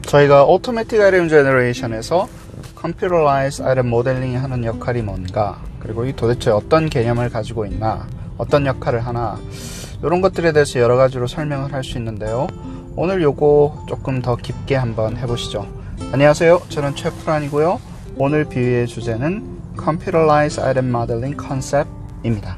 저희가 Automatic Item Generation에서 Computerized Item Modeling이 하는 역할이 뭔가, 그리고 이 도대체 어떤 개념을 가지고 있나, 어떤 역할을 하나, 이런 것들에 대해서 여러 가지로 설명을 할 수 있는데요. 오늘 요거 조금 더 깊게 한번 해보시죠. 안녕하세요. 저는 최프란이고요. 오늘 비유의 주제는 Computerized Item Modeling Concept입니다.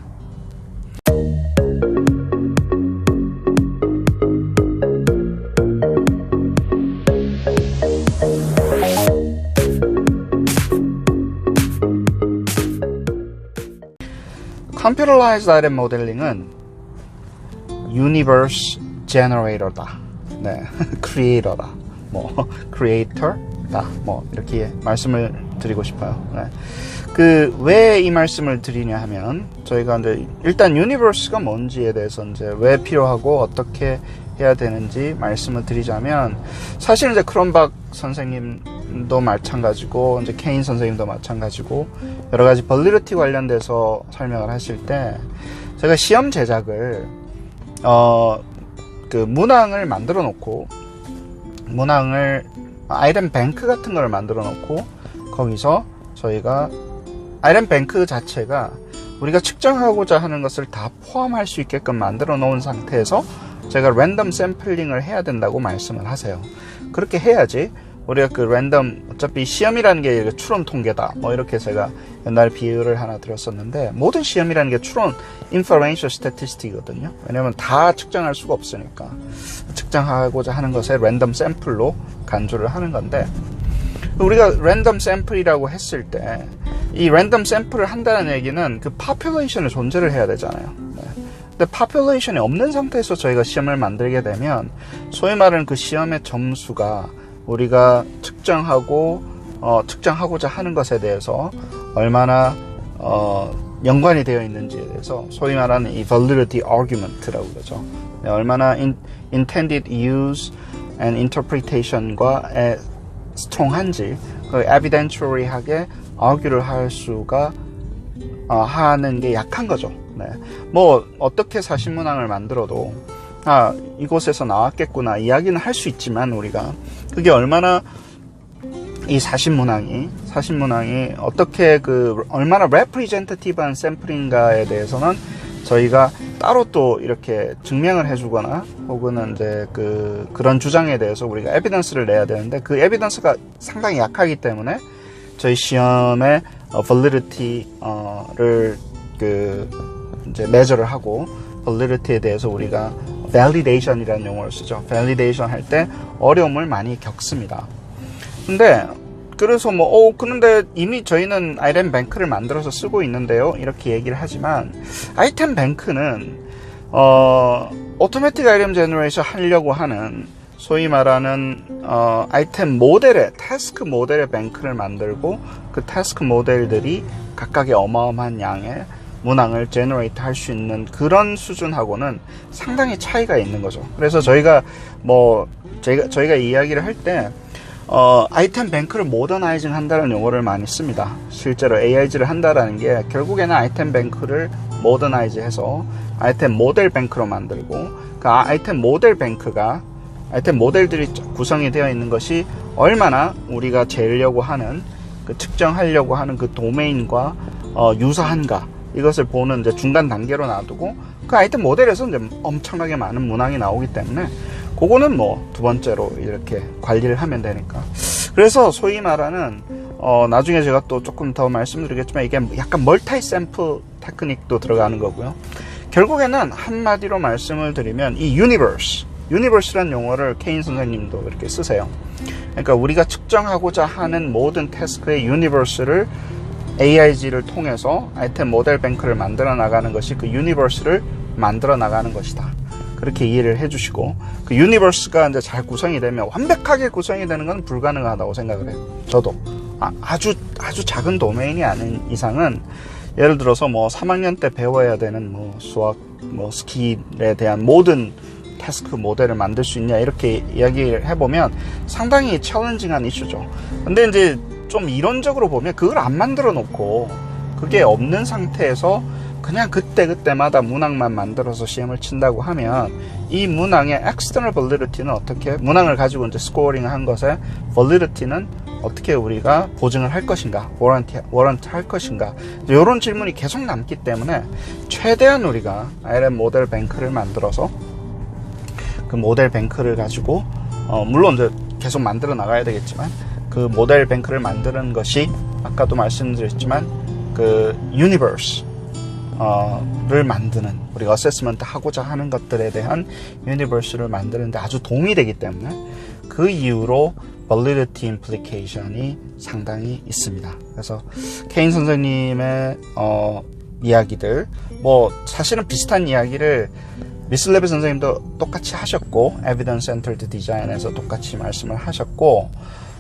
Computerized Item Modeling은 Universe Generator다, 네, Creator다, 뭐 Creator다, 뭐 이렇게 말씀을 드리고 싶어요. 네. 왜 이 말씀을 드리냐 하면 저희가 이제 일단 Universe가 뭔지에 대해서 이제 왜 필요하고 어떻게 해야 되는지 말씀을 드리자면, 사실 이제 크롬박 선생님도 마찬가지고 이제 케인 선생님도 마찬가지고 여러 가지 벌리리티 관련돼서 설명을 하실 때 제가 시험 제작을 문항을 만들어 놓고, 문항을 아이템 뱅크 같은 걸 만들어 놓고, 거기서 저희가 아이템 뱅크 자체가 우리가 측정하고자 하는 것을 다 포함할 수 있게끔 만들어 놓은 상태에서 제가 랜덤 샘플링을 해야 된다고 말씀을 하세요. 그렇게 해야지 우리가 랜덤, 어차피 시험이라는 게 추론 통계다, 뭐 이렇게 제가 옛날에 비유를 하나 들었었는데, 모든 시험이라는 게 추론 inferential statistic이거든요. 왜냐면 다 측정할 수가 없으니까 측정하고자 하는 것에 랜덤 샘플로 간주를 하는 건데, 우리가 랜덤 샘플이라고 했을 때 이 랜덤 샘플을 한다는 얘기는 그 population을 존재를 해야 되잖아요. 네. 근데 population이 없는 상태에서 저희가 시험을 만들게 되면 소위 말하는 그 시험의 점수가 우리가 측정하고자 하는 것에 대해서 얼마나 연관이 되어 있는지에 대해서 소위 말하는 이 validity argument라고 그러죠. 네, 얼마나 intended use and interpretation과 strong한지, evidentiary하게 argue를 할 수가 하는 게 약한 거죠. 네. 뭐 어떻게 사실문항을 만들어도 이곳에서 나왔겠구나 이야기는 할 수 있지만, 우리가 그게 얼마나 이 사실문항이 어떻게 얼마나 representative한 샘플인가에 대해서는 저희가 따로 또 이렇게 증명을 해주거나, 혹은 이제 그런 주장에 대해서 우리가 에비던스를 내야 되는데, 그 에비던스가 상당히 약하기 때문에 저희 시험의 validity를 이제 measure를 하고, validity에 대해서 우리가 validation이라는 용어를 쓰죠. validation 할 때 어려움을 많이 겪습니다. 근데 그래서 그런데 이미 저희는 아이템 뱅크를 만들어서 쓰고 있는데요, 이렇게 얘기를 하지만, 아이템 뱅크는 오토매틱 아이템 제너레이션 하려고 하는 소위 말하는 아이템 모델의 태스크 모델의 뱅크를 만들고, 그 태스크 모델들이 각각의 어마어마한 양의 문항을 제너레이트 할 수 있는 그런 수준하고는 상당히 차이가 있는 거죠. 그래서 저희가 저희가 이야기를 할 때 아이템 뱅크를 모더나이징 한다는 용어를 많이 씁니다. 실제로 AIG를 한다라는 게 결국에는 아이템 뱅크를 모더나이즈 해서 아이템 모델 뱅크로 만들고, 그 아이템 모델 뱅크가 아이템 모델들이 구성이 되어 있는 것이 얼마나 우리가 재려고 하는, 측정하려고 하는 그 도메인과 유사한가, 이것을 보는 이제 중간 단계로 놔두고, 그 아이템 모델에서 이제 엄청나게 많은 문항이 나오기 때문에 그거는 두 번째로 이렇게 관리를 하면 되니까. 그래서 소위 말하는 나중에 제가 또 조금 더 말씀드리겠지만, 이게 약간 멀티 샘플 테크닉도 들어가는 거고요. 결국에는 한마디로 말씀을 드리면 이 유니버스라는 용어를 케인 선생님도 이렇게 쓰세요. 그러니까 우리가 측정하고자 하는 모든 태스크의 유니버스를 AIG를 통해서 아이템 모델 뱅크를 만들어 나가는 것이 그 유니버스를 만들어 나가는 것이다. 그렇게 이해를 해주시고, 그 유니버스가 이제 잘 구성이 되면, 완벽하게 구성이 되는 건 불가능하다고 생각을 해요. 저도 아주 작은 도메인이 아닌 이상은, 예를 들어서 3학년 때 배워야 되는 수학, 스킬에 대한 모든 태스크 모델을 만들 수 있냐, 이렇게 이야기를 해보면 상당히 챌린징한 이슈죠. 근데 이제 좀 이론적으로 보면 그걸 안 만들어 놓고, 그게 없는 상태에서 그냥 그때마다 문항만 만들어서 시험을 친다고 하면 이 문항의 external validity는 어떻게, 문항을 가지고 이제 스코어링 한 것의 validity는 어떻게 우리가 보증을 할 것인가, 워런티 할 것인가, 이런 질문이 계속 남기 때문에 최대한 우리가 ILM 모델 뱅크를 만들어서 그 모델 뱅크를 가지고 물론 이제 계속 만들어 나가야 되겠지만 그 모델 뱅크를 만드는 것이 아까도 말씀드렸지만 그 유니버스 를 만드는, 우리가 어세스먼트 하고자 하는 것들에 대한 유니버스를 만드는데 아주 도움이 되기 때문에 그 이유로 validity implication이 상당히 있습니다. 그래서 케인 선생님의 이야기들, 뭐 사실은 비슷한 이야기를 미스 레비 선생님도 똑같이 하셨고, evidence centered design에서 똑같이 말씀을 하셨고,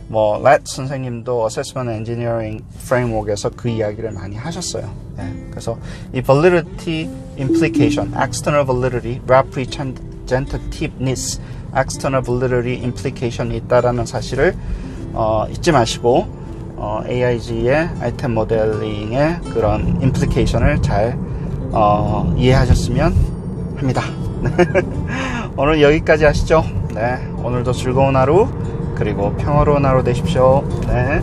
뭐 렛 선생님도 assessment engineering framework에서 그 이야기를 많이 하셨어요. 네, 그래서 이 validity implication, external validity, representativeness, external validity implication이 있다라는 사실을 잊지 마시고 AIG의 아이템 모델링의 그런 implication을 잘 이해하셨으면 합니다. 오늘 여기까지 하시죠. 네, 오늘도 즐거운 하루 그리고 평화로운 하루 되십시오. 네.